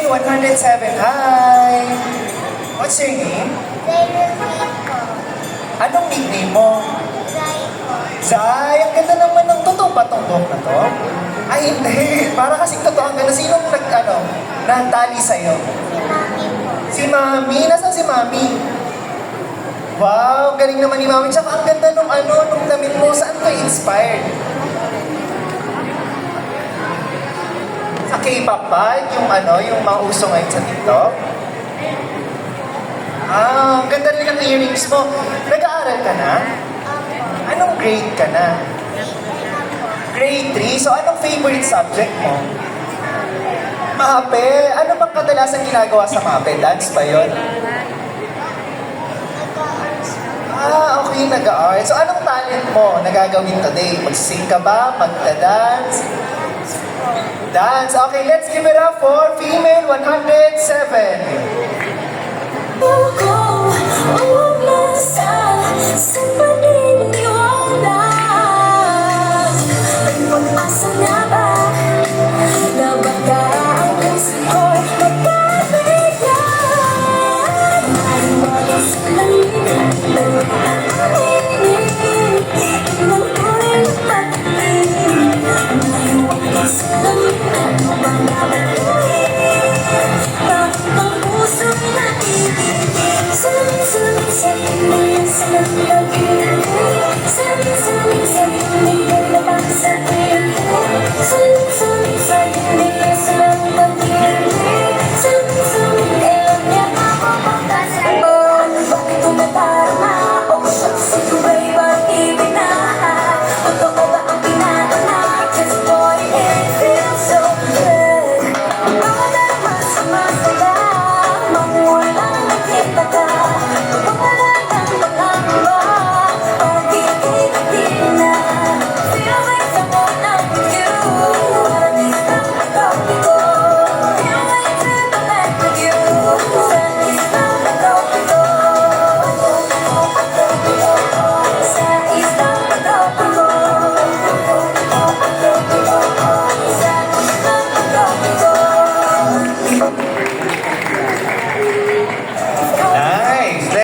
Female 107, hi! What's your name? Anong nickname mo? Zay, ang ganda naman ng totoo ba tong buhok na to? Ay, hindi. Para kasing totoo ang ganda. Sinong nagtali sa'yo? Si Mami. Nasaan si Mami? Wow, galing naman ni Mami. Tsaka ang ganda nung damit mo. Saan ko inspired? Sa K-pop ba? Yung mga uso ngayon sa TikTok? Ah, ang ganda rin ng earrings mo. Nag-aaral ka na? Anong grade ka na? Grade 3? So, anong favorite subject mo? Mape? Ano bang kadalasan ginagawa sa mape? Dance ba yun? Ah, okay, nag-art. So, anong talent mo na gagawin today? Mag-sing ka ba? Magda-dance? Dance. Okay, let's give it up for Female 107. Umasa sa panig